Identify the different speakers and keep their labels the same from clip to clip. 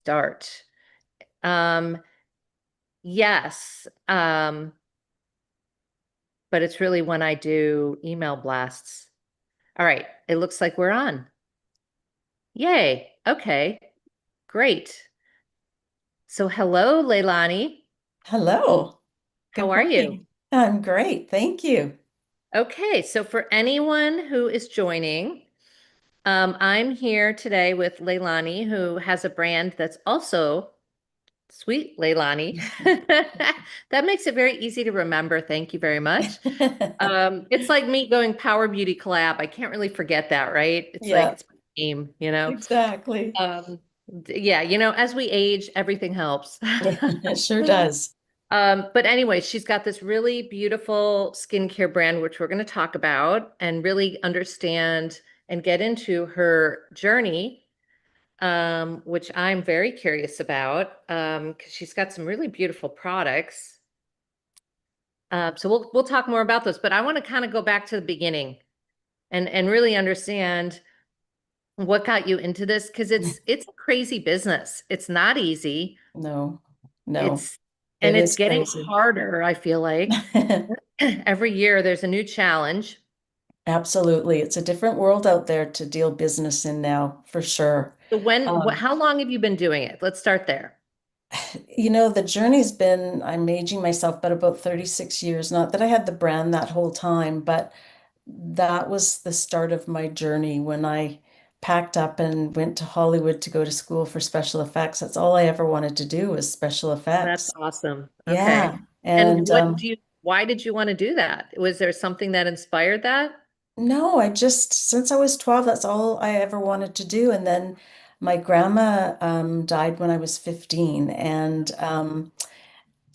Speaker 1: start? Um, yes. But it's really when I do email blasts. All right, it looks like we're on. Yay. Okay, great. So hello, Leilani.
Speaker 2: Hello.
Speaker 1: How
Speaker 2: Good
Speaker 1: are you?
Speaker 2: morning. I'm great. Thank you.
Speaker 1: Okay, so for anyone who is joining, I'm here today with Leilani, who has a brand that's also Sweet Leilani. That makes it very easy to remember. Thank you very much. It's like me going Power Beauty collab. I can't really forget that, right? It's like
Speaker 2: Yeah,
Speaker 1: it's my name, you know.
Speaker 2: exactly.
Speaker 1: Um, yeah, as we age, everything helps.
Speaker 2: Yeah, it sure does.
Speaker 1: But anyway, she's got this really beautiful skincare brand, which we're going to talk about and really understand and get into her journey, which I'm very curious about, because she's got some really beautiful products. So we'll talk more about those, but I want to kind of go back to the beginning and really understand what got you into this, because it's a crazy business. It's not easy.
Speaker 2: No, no,
Speaker 1: It's and
Speaker 2: it
Speaker 1: it's
Speaker 2: is
Speaker 1: getting
Speaker 2: crazy.
Speaker 1: harder, I feel like. Every year there's a new challenge.
Speaker 2: Absolutely. It's a different world out there to deal business in now, for sure.
Speaker 1: So
Speaker 2: Um,
Speaker 1: how long have you been doing it? Let's start there.
Speaker 2: the journey's been, I'm aging myself, but about 36 years. Not that I had the brand that whole time, but that was the start of my journey when I packed up and went to Hollywood to go to school for special effects. That's all I ever wanted to do was special
Speaker 1: That's
Speaker 2: effects.
Speaker 1: awesome. Okay.
Speaker 2: Yeah.
Speaker 1: And
Speaker 2: And
Speaker 1: why did you want to do that? Was there something that inspired that?
Speaker 2: no, since I was 12, that's all I ever wanted to do. And then my grandma died when I was 15. And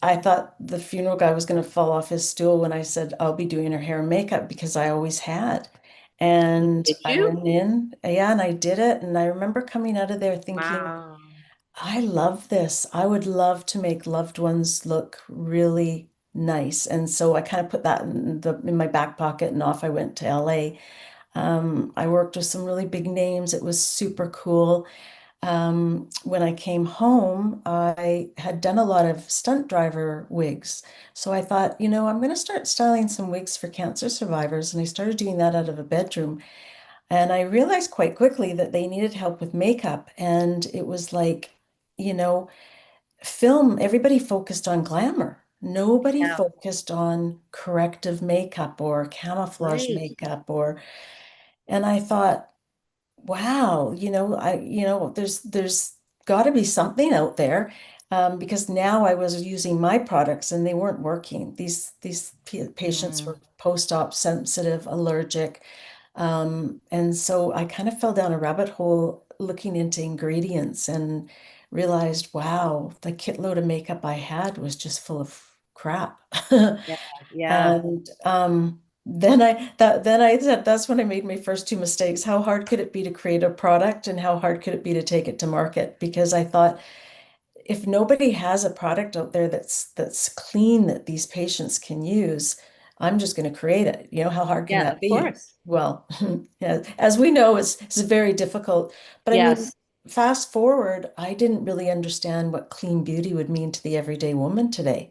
Speaker 2: I thought the funeral guy was going to fall off his stool when I said I'll be doing her hair and makeup because I always had. And
Speaker 1: Did
Speaker 2: I
Speaker 1: you?
Speaker 2: went in, yeah, and I did it. And I remember coming out of there thinking,
Speaker 1: Wow.
Speaker 2: I love this. I would love to make loved ones look really nice. And so I kind of put that in my back pocket and off I went to LA. I worked with some really big names. It was super cool. When I came home, I had done a lot of stunt driver wigs. So I thought, I'm going to start styling some wigs for cancer survivors. And I started doing that out of a bedroom. And I realized quite quickly that they needed help with makeup. And it was like, you know, film, everybody focused on glamour. Nobody
Speaker 1: Yeah.
Speaker 2: focused on corrective makeup or camouflage
Speaker 1: Right.
Speaker 2: makeup and I thought, wow, there's got to be something out there, because now I was using my products and they weren't working. These patients
Speaker 1: Mm.
Speaker 2: were post-op sensitive, allergic, and so I kind of fell down a rabbit hole looking into ingredients and realized, wow, the kit load of makeup I had was just full of crap.
Speaker 1: Yeah. Yeah.
Speaker 2: And then I said that's when I made my first two mistakes. How hard could it be to create a product and how hard could it be to take it to market? Because I thought if nobody has a product out there that's clean that these patients can use, I'm just going to create it. How hard can
Speaker 1: Yeah,
Speaker 2: that
Speaker 1: of
Speaker 2: be?
Speaker 1: course.
Speaker 2: Well, yeah, as we know, it's very difficult. But I mean,
Speaker 1: Yes.
Speaker 2: fast forward, I didn't really understand what clean beauty would mean to the everyday woman today.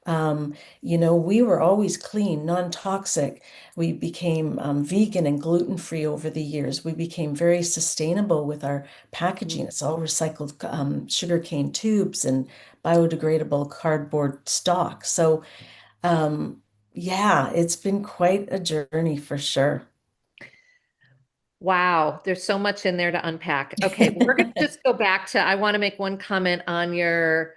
Speaker 2: We were always clean, non-toxic. We became vegan and gluten-free over the years. We became very sustainable with our packaging. It's all recycled sugarcane tubes and biodegradable cardboard stock. So, yeah, it's been quite a journey for sure.
Speaker 1: Wow, there's so much in there to unpack. Okay, we're going to just go back to, I want to make one comment on your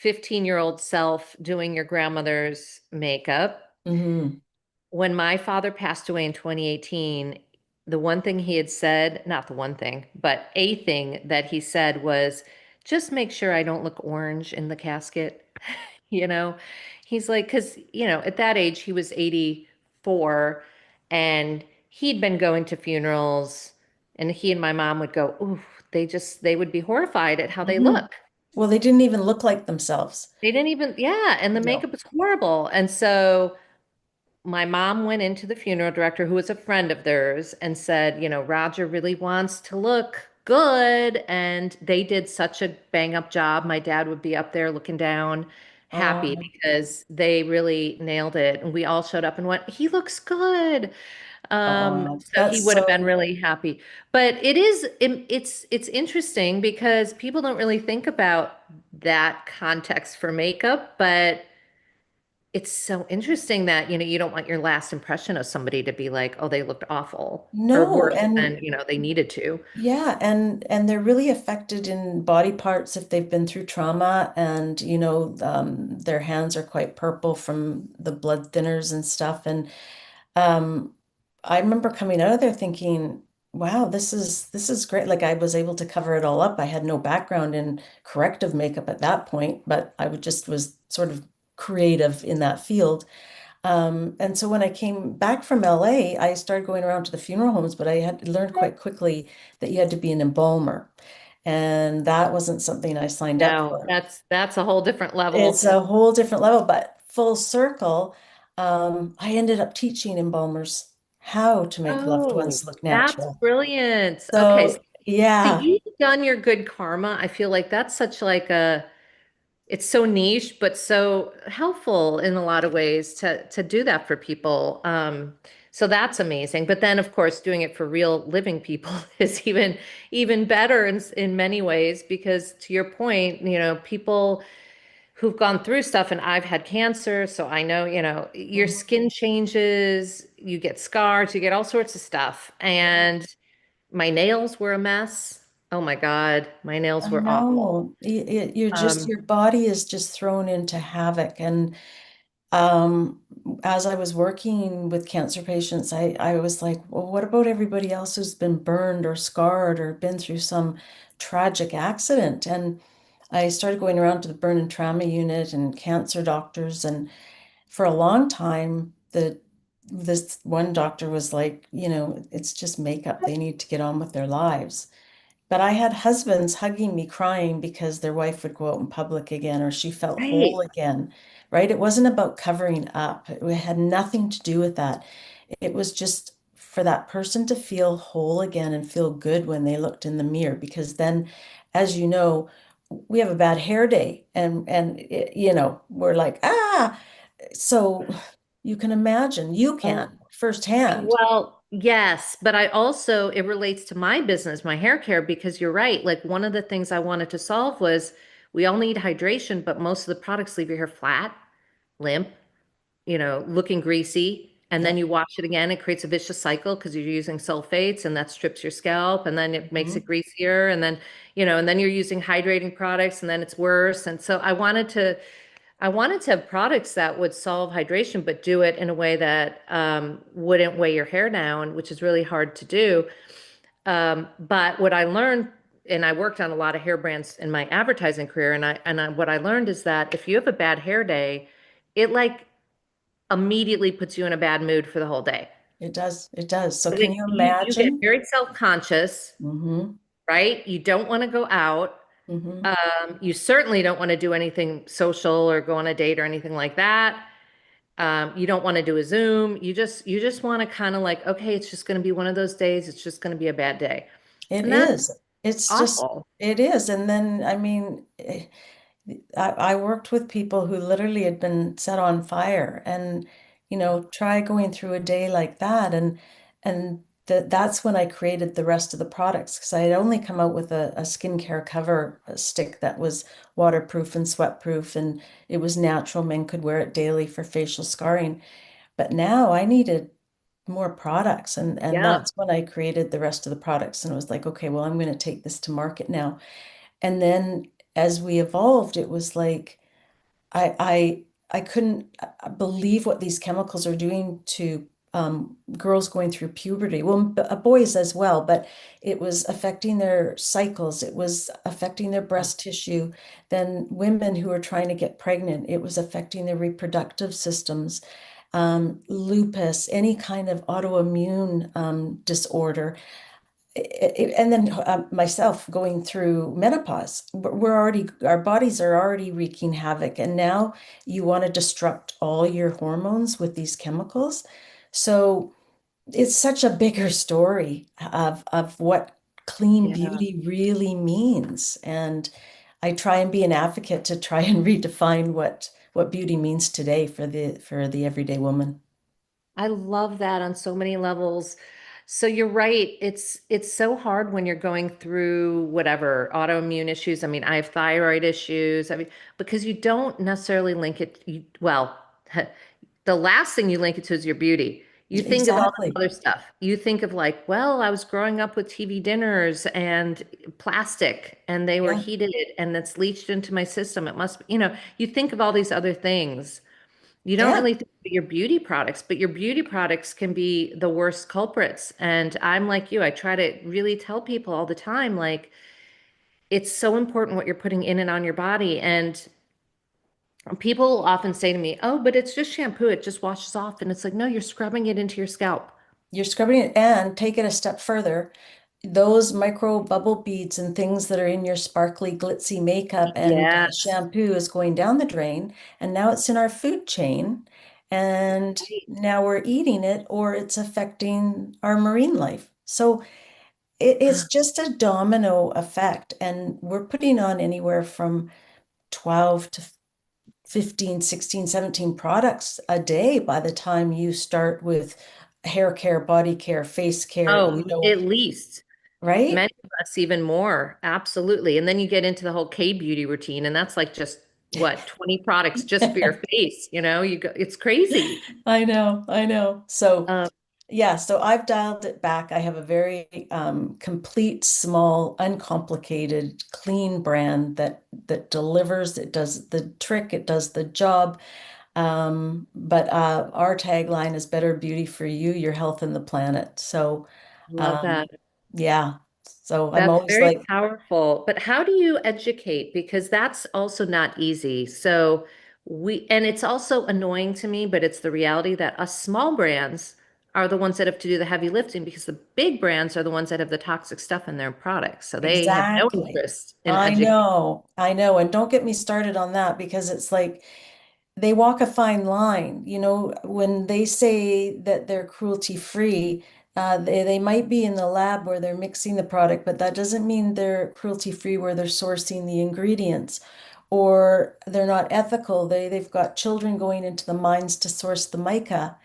Speaker 1: 15-year-old self doing your grandmother's makeup.
Speaker 2: Hmm.
Speaker 1: When my father passed away in 2018, the one thing he had said, not the one thing, but a thing that he said was, just make sure I don't look orange in the casket. You know, he's like, because, at that age, he was 84 and he'd been going to funerals, and he and my mom would go, ooh, they would be horrified at how they
Speaker 2: Hmm.
Speaker 1: look.
Speaker 2: Well, they didn't even look like themselves.
Speaker 1: They didn't even, yeah, and the
Speaker 2: No.
Speaker 1: makeup was horrible. And so my mom went into the funeral director, who was a friend of theirs, and said, Roger really wants to look good. And they did such a bang up job. My dad would be up there looking down, happy
Speaker 2: Oh,
Speaker 1: because they really nailed it. And we all showed up and went, he looks good.
Speaker 2: oh,
Speaker 1: So he
Speaker 2: that's
Speaker 1: would have been
Speaker 2: so.
Speaker 1: really happy. But it's interesting because people don't really think about that context for makeup, but it's so interesting that, you don't want your last impression of somebody to be like, oh, they looked awful or
Speaker 2: No,
Speaker 1: worse
Speaker 2: and
Speaker 1: than, they needed to.
Speaker 2: yeah, and they're really affected in body parts if they've been through trauma, and their hands are quite purple from the blood thinners and stuff. And um, I remember coming out of there thinking, wow, this is great. Like I was able to cover it all up. I had no background in corrective makeup at that point, but I would just was sort of creative in that field. And so when I came back from LA, I started going around to the funeral homes, but I had learned quite quickly that you had to be an embalmer. And that wasn't something I signed up
Speaker 1: No,
Speaker 2: for.
Speaker 1: that's a whole different
Speaker 2: It's
Speaker 1: level.
Speaker 2: a whole different level, but full circle, I ended up teaching embalmers how to make loved
Speaker 1: Oh,
Speaker 2: ones look
Speaker 1: that's
Speaker 2: natural.
Speaker 1: brilliant. Okay, so
Speaker 2: So yeah,
Speaker 1: you've done your good karma. I feel like that's such like it's so niche, but so helpful in a lot of ways to do that for people. So that's amazing. But then, of course, doing it for real living people is even better in many ways because, to your point, people who've gone through stuff, and I've had cancer, so I know, your
Speaker 2: mhm.
Speaker 1: skin changes, you get scars, you get all sorts of stuff,
Speaker 2: Yeah,
Speaker 1: and my nails were a mess. Oh my God, my nails
Speaker 2: I
Speaker 1: were awful.
Speaker 2: know. You're just
Speaker 1: Um,
Speaker 2: your body is just thrown into havoc. And as I was working with cancer patients, I was like, well, what about everybody else who's been burned or scarred or been through some tragic accident? And I started going around to the burn and trauma unit and cancer doctors. And for a long time, this one doctor was like, it's just makeup. They need to get on with their lives. But I had husbands hugging me, crying because their wife would go out in public again or she felt whole
Speaker 1: right.
Speaker 2: again, right? It wasn't about covering up. It had nothing to do with that. It was just for that person to feel whole again and feel good when they looked in the mirror. Because then, as you know, we have a bad hair day and we're like, ah. So you can imagine, you can
Speaker 1: Oh,
Speaker 2: firsthand.
Speaker 1: well, yes, but I also, it relates to my business, my hair care, because you're right. Like one of the things I wanted to solve was we all need hydration, but most of the products leave your hair flat, limp, looking greasy. And then
Speaker 2: Yep.
Speaker 1: you wash it again, it creates a vicious cycle because you're using sulfates and that strips your scalp and then it makes
Speaker 2: Mhm.
Speaker 1: it greasier. And then, and then you're using hydrating products and then it's worse. And so I wanted to have products that would solve hydration, but do it in a way that wouldn't weigh your hair down, which is really hard to do. But what I learned, and I worked on a lot of hair brands in my advertising career, what I learned is that if you have a bad hair day, it like immediately puts you in a bad mood for the whole day.
Speaker 2: It does. It does. So can
Speaker 1: Like
Speaker 2: you
Speaker 1: you get
Speaker 2: imagine?
Speaker 1: very self-conscious,
Speaker 2: Hmm.
Speaker 1: right? You don't want to go out.
Speaker 2: Hmm.
Speaker 1: You certainly don't want to do anything social or go on a date or anything like that. You don't want to do a Zoom. You just want to kind of like, okay, it's just going to be one of those days. It's just going to be a bad day.
Speaker 2: It
Speaker 1: And that's
Speaker 2: is. It's just,
Speaker 1: awful.
Speaker 2: it is. And then, I mean, I worked with people who literally had been set on fire and, try going through a day like that. And that's when I created the rest of the products because I had only come out with a skincare cover stick that was waterproof and sweatproof and it was natural. Men could wear it daily for facial scarring. But now I needed more products and
Speaker 1: Yeah.
Speaker 2: that's when I created the rest of the products and was like, okay, well, I'm going to take this to market now. And then as we evolved, it was like I couldn't believe what these chemicals are doing to girls going through puberty. Well, boys as well, but it was affecting their cycles. It was affecting their breast tissue. Then women who are trying to get pregnant, it was affecting their reproductive systems. Lupus, any kind of autoimmune disorder and then myself going through menopause, our bodies are already wreaking havoc. And now you want to disrupt all your hormones with these chemicals. So it's such a bigger story of what clean
Speaker 1: Yeah.
Speaker 2: beauty really means. And I try and be an advocate to try and redefine what beauty means today for the everyday woman.
Speaker 1: I love that on so many levels. So you're right. It's so hard when you're going through whatever autoimmune issues. I mean, I have thyroid issues. I mean, because you don't necessarily link it. Well, the last thing you link it to is your beauty. You think of all this
Speaker 2: Exactly.
Speaker 1: other stuff. You think of like, well, I was growing up with TV dinners and plastic, and they were
Speaker 2: Yeah.
Speaker 1: heated, and that's leached into my system. It must, you think of all these other things. You don't
Speaker 2: Yeah.
Speaker 1: really think of your beauty products, but your beauty products can be the worst culprits. And I'm like you, I try to really tell people all the time, like, it's so important what you're putting in and on your body. And people often say to me, oh, but it's just shampoo, it just washes off. And it's like, no, you're scrubbing it into your scalp.
Speaker 2: You're scrubbing it and take it a step further. Those micro bubble beads and things that are in your sparkly, glitzy makeup and
Speaker 1: Yes.
Speaker 2: shampoo is going down the drain. And now it's in our food chain. And now we're eating it, or it's affecting our marine life. So it's just a domino effect. And we're putting on anywhere from 12 to 15, 16, 17 products a day by the time you start with hair care, body care, face care,
Speaker 1: Oh, at least.
Speaker 2: right?
Speaker 1: Many of us even more. Absolutely. And then you get into the whole K beauty routine, and that's like just what, 20 products just for your face, you go, it's crazy.
Speaker 2: I know, I know. So,
Speaker 1: Um,
Speaker 2: yeah, so I've dialed it back. I have a very complete, small, uncomplicated, clean brand that delivers. It does the trick, it does the job. But our tagline is better beauty for you, your health, and the planet. So,
Speaker 1: love
Speaker 2: um,
Speaker 1: that.
Speaker 2: yeah. So I'm
Speaker 1: That's
Speaker 2: always
Speaker 1: very
Speaker 2: like,
Speaker 1: powerful. But how do you educate? Because that's also not easy. So and it's also annoying to me, but it's the reality that us small brands are the ones that have to do the heavy lifting because the big brands are the ones that have the toxic stuff in their products. So they have no
Speaker 2: exactly.
Speaker 1: interest in educating.
Speaker 2: I know. And don't get me started on that because it's like they walk a fine line. You know, when they say that they're cruelty free, they might be in the lab where they're mixing the product, but that doesn't mean they're cruelty free where they're sourcing the ingredients or they're not ethical. They've got children going into the mines to source the mica.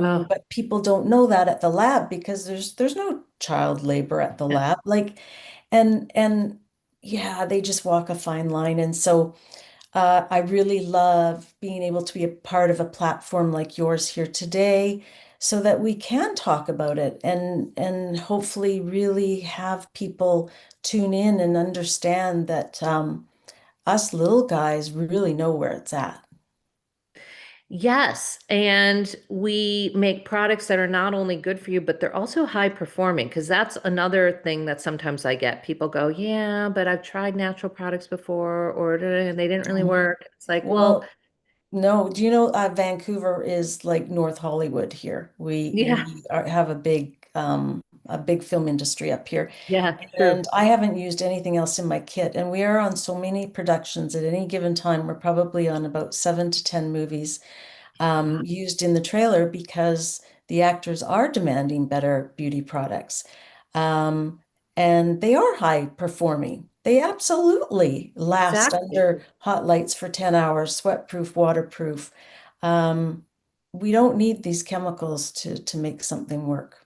Speaker 1: Oh,
Speaker 2: But people don't know that at the lab because there's no child labor at the
Speaker 1: yeah.
Speaker 2: lab. Like, and yeah, they just walk a fine line. And so I really love being able to be a part of a platform like yours here today so that we can talk about it and hopefully really have people tune in and understand that us little guys really know where it's at.
Speaker 1: Yes, and we make products that are not only good for you, but they're also high performing because that's another thing that sometimes I get. People go, "Yeah, but I've tried natural products before, or and they didn't really
Speaker 2: Mhm.
Speaker 1: work." It's like, well,
Speaker 2: Well, no, do you know Vancouver is like North Hollywood here.
Speaker 1: yeah,
Speaker 2: Have a big film industry up here.
Speaker 1: yeah, true.
Speaker 2: And I haven't used anything else in my kit. And we are on so many productions at any given time. We're probably on about 7 to 10 movies used in the trailer because the actors are demanding better beauty products. Um, and they are high performing. They absolutely last
Speaker 1: Exactly.
Speaker 2: under hot lights for 10 hours, sweat-proof, waterproof. Um, we don't need these chemicals to make something work.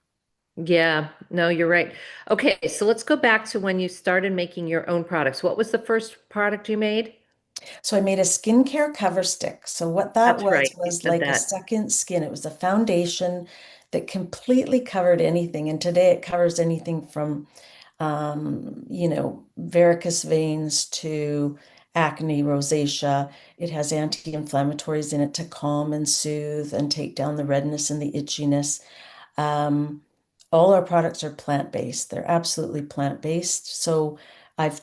Speaker 1: Yeah, no, you're right. Okay, so let's go back to when you started making your own products. What was the first product you made?
Speaker 2: So I made a skincare cover stick. So what that
Speaker 1: That's right. You
Speaker 2: was
Speaker 1: said
Speaker 2: like a
Speaker 1: that.
Speaker 2: second skin. It was a foundation that completely covered anything. And today it covers anything from, varicose veins to acne, rosacea. It has anti-inflammatories in it to calm and soothe and take down the redness and the itchiness. Um, all our products are plant-based. They're absolutely plant-based. So I've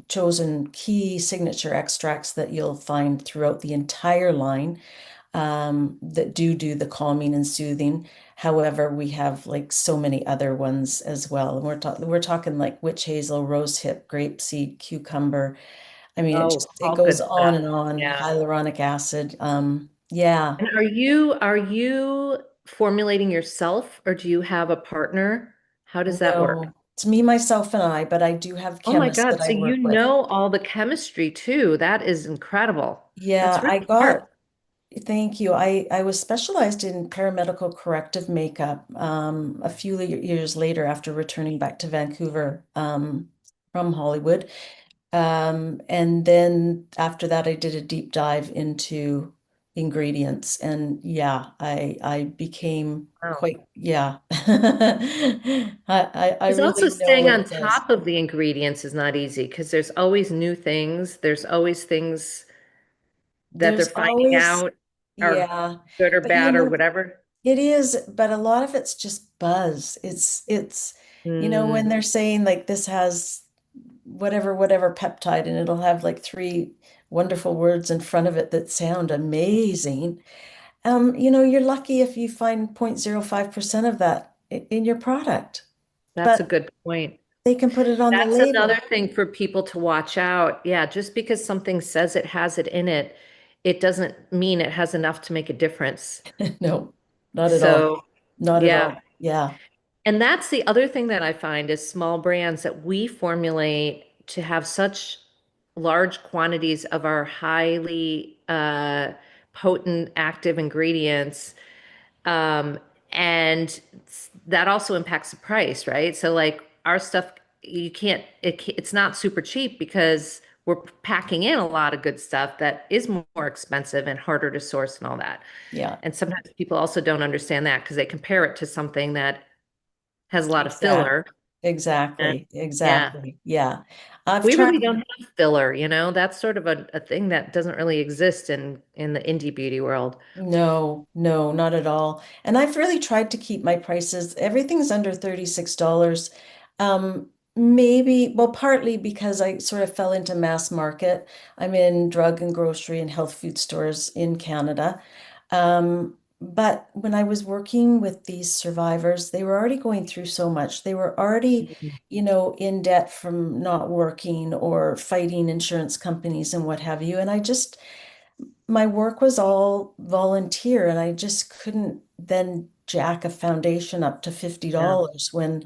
Speaker 2: chosen key signature extracts that you'll find throughout the entire line that do the calming and soothing. However, we have like so many other ones as well. And we're talking like witch hazel, rosehip, grapeseed, cucumber. I mean,
Speaker 1: Oh,
Speaker 2: it
Speaker 1: all
Speaker 2: goes
Speaker 1: good
Speaker 2: on
Speaker 1: stuff.
Speaker 2: and on.
Speaker 1: Yeah.
Speaker 2: Hyaluronic acid. Yeah.
Speaker 1: And are you formulating yourself or do you have a partner? How does that work?
Speaker 2: No, it's me, myself, and I, but I do have
Speaker 1: Oh my
Speaker 2: chemists that
Speaker 1: God.
Speaker 2: I
Speaker 1: So you
Speaker 2: work with.
Speaker 1: know all the chemistry too. That is incredible.
Speaker 2: Yeah,
Speaker 1: That's
Speaker 2: I
Speaker 1: really smart.
Speaker 2: got, thank you. I was specialized in paramedical corrective makeup a few years later after returning back to Vancouver from Hollywood. And then after that, I did a deep dive into ingredients, and yeah, I became
Speaker 1: Wow.
Speaker 2: quite yeah. I
Speaker 1: Because also
Speaker 2: really know
Speaker 1: staying
Speaker 2: what
Speaker 1: on
Speaker 2: it does.
Speaker 1: top of the ingredients is not easy because there's always new things. There's always things that they're
Speaker 2: There's
Speaker 1: finding
Speaker 2: always
Speaker 1: out are
Speaker 2: yeah,
Speaker 1: good or
Speaker 2: but you
Speaker 1: bad or
Speaker 2: know
Speaker 1: whatever.
Speaker 2: it is, but a lot of it's just buzz. When
Speaker 1: Mm,
Speaker 2: they're saying like this has whatever peptide, and it'll have like three wonderful words in front of it that sound amazing. You're lucky if you find 0.05% of that in your product,
Speaker 1: that's a
Speaker 2: but
Speaker 1: good point.
Speaker 2: they can put it on the
Speaker 1: That's another
Speaker 2: label.
Speaker 1: thing for people to watch out. Yeah, just because something says it has it in it, it doesn't mean it has enough to make a difference.
Speaker 2: No, not at all.
Speaker 1: So,
Speaker 2: Not at
Speaker 1: yeah.
Speaker 2: all. Yeah.
Speaker 1: And that's the other thing that I find is small brands that we formulate to have such large quantities of our highly potent active ingredients. Um, and that also impacts the price, right? So like our stuff, you can't, it's not super cheap because we're packing in a lot of good stuff that is more expensive and harder to source and all that.
Speaker 2: Yeah.
Speaker 1: And sometimes people also don't understand that because they compare it to something that has a lot of
Speaker 2: Exactly.
Speaker 1: filler. And
Speaker 2: Exactly.
Speaker 1: yeah,
Speaker 2: Exactly. Yeah. I've
Speaker 1: we
Speaker 2: tried.
Speaker 1: really don't have filler, you know, that's sort of a thing that doesn't really exist in the indie beauty world.
Speaker 2: No, no, not at all. And I've really tried to keep my prices. Everything's under $36. Maybe, well, partly because I sort of fell into mass market. I'm in drug and grocery and health food stores in Canada. But when I was working with these survivors, they were already going through so much. They were already,
Speaker 1: Mhm.
Speaker 2: in debt from not working or fighting insurance companies and what have you. And my work was all volunteer, and I just couldn't then jack a foundation up to
Speaker 1: Yeah.
Speaker 2: $50 when,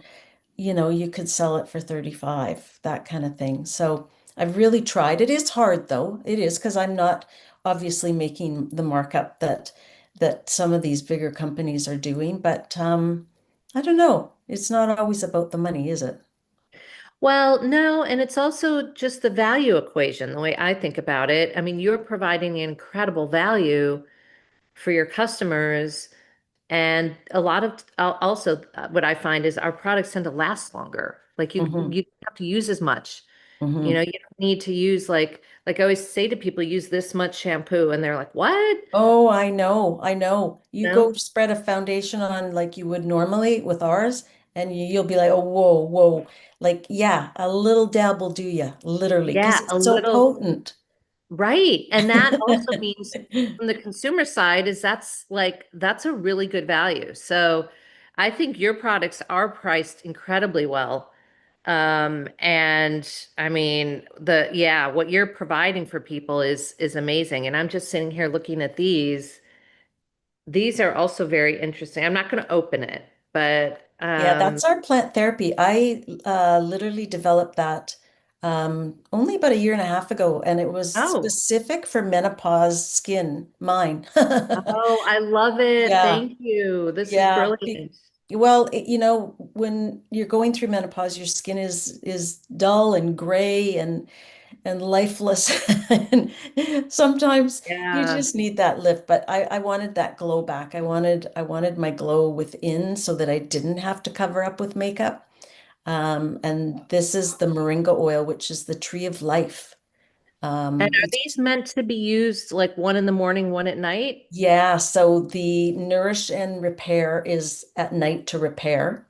Speaker 2: you could sell it for 35, that kind of thing. So I've really tried. It is hard though. It is because I'm not obviously making the markup that some of these bigger companies are doing, but I don't know. It's not always about the money, is it?
Speaker 1: Well, no, and it's also just the value equation, the way I think about it. I mean, you're providing incredible value for your customers, and a lot of also what I find is our products tend to last longer. Like
Speaker 2: Hmm.
Speaker 1: you don't have to use as much. You
Speaker 2: Hmm.
Speaker 1: know, you don't need to use like I always say to people, use this much shampoo, and they're like, "What?"
Speaker 2: Oh, I know, I know. You go
Speaker 1: No?
Speaker 2: to spread a foundation on like you would normally with ours, and you'll be like, oh, whoa, whoa. Like, yeah, a little dab will do you, literally, because
Speaker 1: Yeah,
Speaker 2: it's
Speaker 1: a
Speaker 2: so
Speaker 1: little.
Speaker 2: potent.
Speaker 1: Right. And that also means from the consumer side is that's a really good value. So I think your products are priced incredibly well. And I mean what you're providing for people is amazing. And I'm just sitting here looking at these. These are also very interesting. I'm not going to open it, but
Speaker 2: Yeah, that's our plant therapy. I literally developed that only about a year and a half ago, and it was
Speaker 1: oh,
Speaker 2: specific for menopause skin, mine.
Speaker 1: oh, I love it.
Speaker 2: Yeah.
Speaker 1: Thank you. This is
Speaker 2: Yeah,
Speaker 1: brilliant.
Speaker 2: when you're going through menopause, your skin is dull and gray and lifeless, and sometimes you
Speaker 1: Yeah.
Speaker 2: just need that lift. But I wanted that glow back. I wanted my glow within so that I didn't have to cover up with makeup. And this is the moringa oil, which is the tree of life.
Speaker 1: And are
Speaker 2: It's
Speaker 1: these meant to be used like one in the morning, one at night?
Speaker 2: Yeah, so the nourish and repair is at night to repair.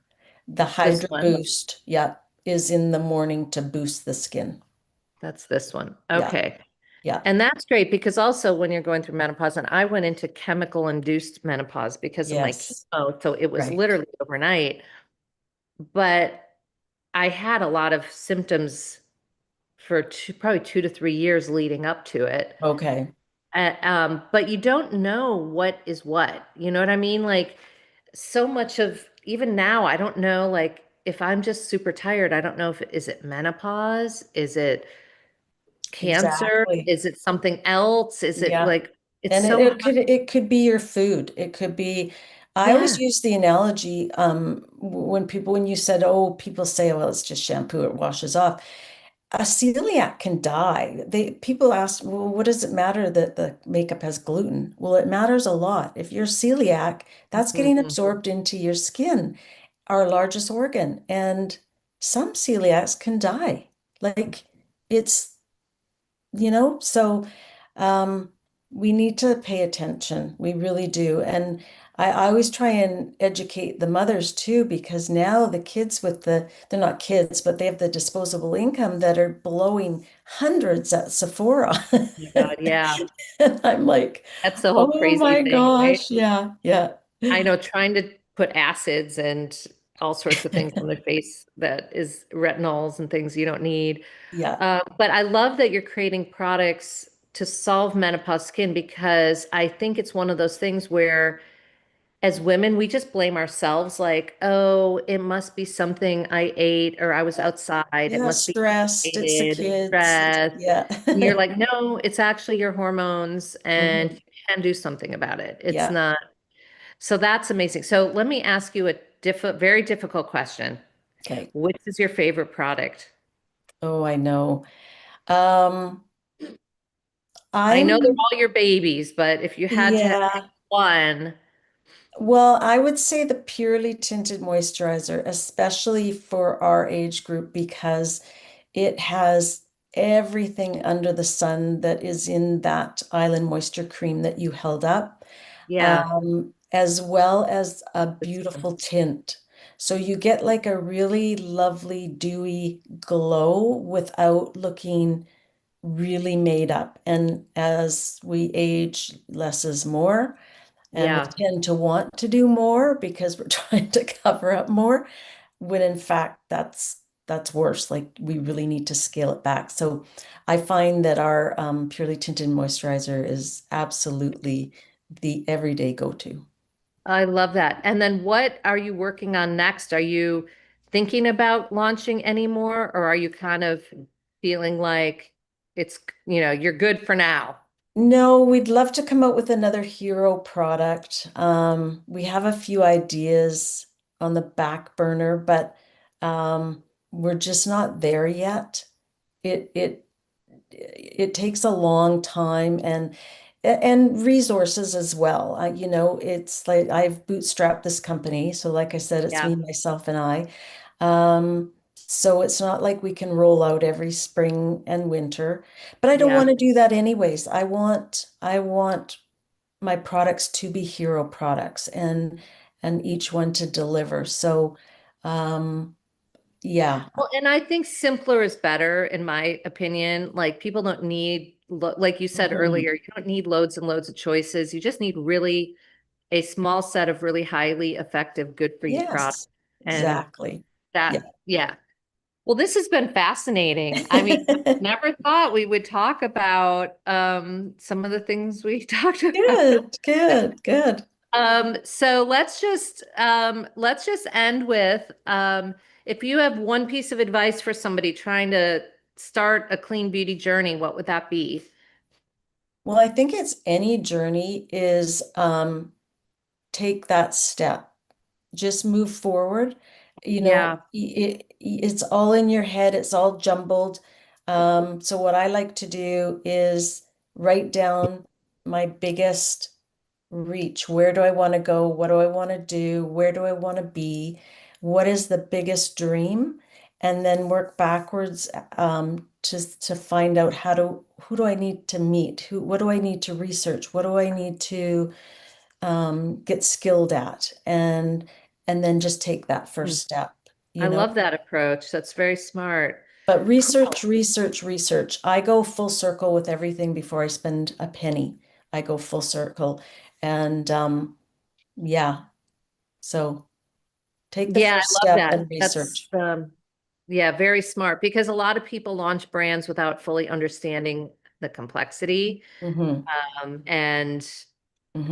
Speaker 2: The
Speaker 1: This
Speaker 2: Hydra
Speaker 1: one?
Speaker 2: Boost, yeah, is in the morning to boost the skin.
Speaker 1: That's this one.
Speaker 2: Yeah,
Speaker 1: Okay.
Speaker 2: yeah,
Speaker 1: And that's great because also when you're going through menopause, and I went into chemical induced menopause because of my
Speaker 2: yes,
Speaker 1: chemo, so it was
Speaker 2: right.
Speaker 1: literally overnight. But I had a lot of symptoms for probably 2 to 3 years leading up to it.
Speaker 2: Okay.
Speaker 1: But you don't know what is what. You know what I mean? Like so much of even now, I don't know like if I'm just super tired, I don't know if is it menopause? Is it cancer?
Speaker 2: Exactly.
Speaker 1: Is it something else? Is it
Speaker 2: Yeah.
Speaker 1: like it's
Speaker 2: And
Speaker 1: so hard?
Speaker 2: it could be your food. It could be, I always
Speaker 1: Yeah.
Speaker 2: use the analogy when you said, oh, people say, well, it's just shampoo, it washes off. A celiac can die. People ask, well, what does it matter that the makeup has gluten? Well, it matters a lot. If you're celiac, that's getting
Speaker 1: Mhm.
Speaker 2: absorbed into your skin, our largest organ. And some celiacs can die. Like it's so um, we need to pay attention. We really do. And I always try and educate the mothers too, because now the kids they're not kids, but they have the disposable income that are blowing hundreds at Sephora.
Speaker 1: Oh my God, yeah.
Speaker 2: And I'm like,
Speaker 1: That's the whole
Speaker 2: oh
Speaker 1: crazy
Speaker 2: my
Speaker 1: thing, right?
Speaker 2: gosh, yeah, yeah,
Speaker 1: I know trying to put acids and all sorts of things on their face that is retinols and things you don't need.
Speaker 2: yeah,
Speaker 1: But I love that you're creating products to solve menopause skin because I think it's one of those things where as women, we just blame ourselves like, oh, it must be something I ate or I was outside. It
Speaker 2: yeah,
Speaker 1: must be
Speaker 2: stressed. It's the
Speaker 1: irritated,
Speaker 2: kids.
Speaker 1: stress.
Speaker 2: Yeah.
Speaker 1: And you're like, no, it's actually your hormones and
Speaker 2: Mhm.
Speaker 1: you can do something about it. It's
Speaker 2: Yeah.
Speaker 1: not. So that's amazing. So let me ask you a very difficult question.
Speaker 2: Okay.
Speaker 1: Which is your favorite product?
Speaker 2: Oh, I know. Um,
Speaker 1: I know they're
Speaker 2: I'm,
Speaker 1: all your babies, but if you had to pick
Speaker 2: yeah.
Speaker 1: one,
Speaker 2: Well, I would say the purely tinted moisturizer, especially for our age group, because it has everything under the sun that is in that Island Moisture Cream that you held up,
Speaker 1: yeah,
Speaker 2: as well as a
Speaker 1: it's
Speaker 2: beautiful tint. So you get like a really lovely dewy glow without looking really made up. And as we age, less is more. And we
Speaker 1: yeah.
Speaker 2: tend to want to do more because we're trying to cover up more, when in fact that's worse. Like we really need to scale it back. So I find that our purely tinted moisturizer is absolutely the everyday go-to.
Speaker 1: I love that. And then what are you working on next? Are you thinking about launching any more, or are you kind of feeling like it's, you're good for now?
Speaker 2: No, we'd love to come out with another hero product. We have a few ideas on the back burner, but we're just not there yet. It it takes a long time and resources as well. It's like I've bootstrapped this company, so like I said, it's
Speaker 1: Yeah,
Speaker 2: me, myself, and I. So it's not like we can roll out every spring and winter, but I don't
Speaker 1: yeah.
Speaker 2: want to do that anyways. I want my products to be hero products and each one to deliver. So yeah.
Speaker 1: Well, and I think simpler is better, in my opinion. Like people don't need, like you said
Speaker 2: Mhm.
Speaker 1: earlier, you don't need loads and loads of choices. You just need really a small set of really highly effective, good for you products.
Speaker 2: Yes,
Speaker 1: And
Speaker 2: exactly. Yeah.
Speaker 1: that, yeah. Well, this has been fascinating. I mean, I never thought we would talk about some of the things we talked about.
Speaker 2: Good, good, good.
Speaker 1: So let's just end with if you have one piece of advice for somebody trying to start a clean beauty journey, what would that be?
Speaker 2: Well, I think it's any journey is take that step. Just move forward.
Speaker 1: Yeah,
Speaker 2: It's all in your head, it's all jumbled. So what I like to do is write down my biggest reach. Where do I want to go? What do I want to do? Where do I want to be? What is the biggest dream? And then work backwards to find out who do I need to meet? What do I need to research? What do I need to get skilled at? And then just take that
Speaker 1: Hmm.
Speaker 2: first step,
Speaker 1: I
Speaker 2: you know?
Speaker 1: love that approach. That's very smart.
Speaker 2: But
Speaker 1: Cool.
Speaker 2: research, research, research. I go full circle with everything before I spend a penny. I go full circle. And yeah. So take the
Speaker 1: Yeah,
Speaker 2: first
Speaker 1: I love
Speaker 2: step
Speaker 1: that.
Speaker 2: and
Speaker 1: That's
Speaker 2: research.
Speaker 1: yeah, very smart because a lot of people launch brands without fully understanding the complexity
Speaker 2: Hmm.
Speaker 1: and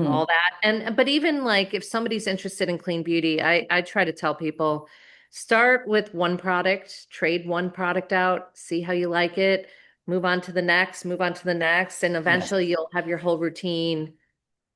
Speaker 1: all
Speaker 2: Hmm.
Speaker 1: that. And but even like if somebody's interested in clean beauty, I try to tell people Start with one product, trade one product out, see how you like it, move on to the next, move on to the next, and
Speaker 2: Yes,
Speaker 1: eventually you'll have your whole routine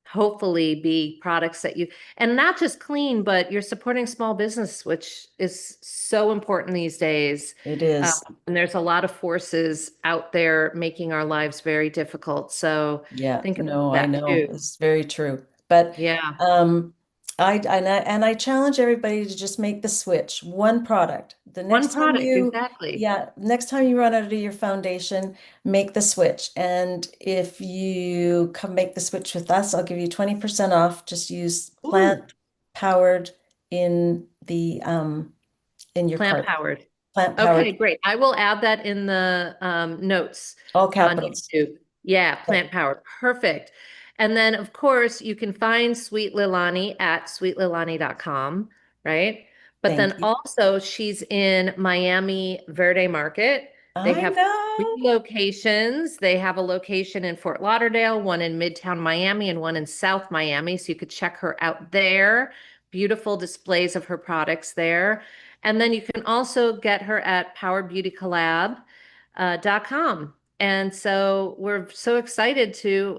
Speaker 1: hopefully be products that you, and not just clean, but you're supporting small business, which is so important these days.
Speaker 2: it
Speaker 1: Um,
Speaker 2: is.
Speaker 1: and there's a lot of forces out there making our lives very difficult. So
Speaker 2: Yeah,
Speaker 1: think about
Speaker 2: no, I
Speaker 1: that
Speaker 2: know.
Speaker 1: too.
Speaker 2: It's very true. But
Speaker 1: Yeah.
Speaker 2: um I challenge everybody to just make the switch. One product. The
Speaker 1: One
Speaker 2: next time
Speaker 1: product,
Speaker 2: you
Speaker 1: exactly.
Speaker 2: Yeah, next time you run out of your foundation, make the switch. And if you come make the switch with us, I'll give you 20% off. Just use
Speaker 1: Ooh,
Speaker 2: plant powered in your
Speaker 1: plant
Speaker 2: cart.
Speaker 1: powered.
Speaker 2: Plant
Speaker 1: Okay,
Speaker 2: powered,
Speaker 1: great. I will add that in the notes
Speaker 2: all
Speaker 1: on
Speaker 2: capitals.
Speaker 1: YouTube. Yeah,
Speaker 2: Okay,
Speaker 1: plant powered. Perfect. And then, of course, you can find Sweet Leilani at sweetleilani.com, right? But
Speaker 2: thank
Speaker 1: then
Speaker 2: you.
Speaker 1: also, she's in Miami Verde Market. They
Speaker 2: I
Speaker 1: have three
Speaker 2: know.
Speaker 1: locations. They have a location in Fort Lauderdale, one in Midtown Miami, and one in South Miami. So you could check her out there. Beautiful displays of her products there. And then you can also get her at powerbeautycollab.com. And so we're so excited to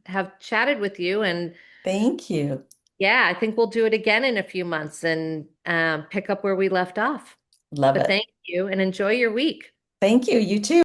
Speaker 1: have chatted with you. And
Speaker 2: Thank you.
Speaker 1: yeah, I think we'll do it again in a few months and pick up where we left off.
Speaker 2: Love
Speaker 1: But
Speaker 2: it.
Speaker 1: thank you and enjoy your week.
Speaker 2: Thank you. You too.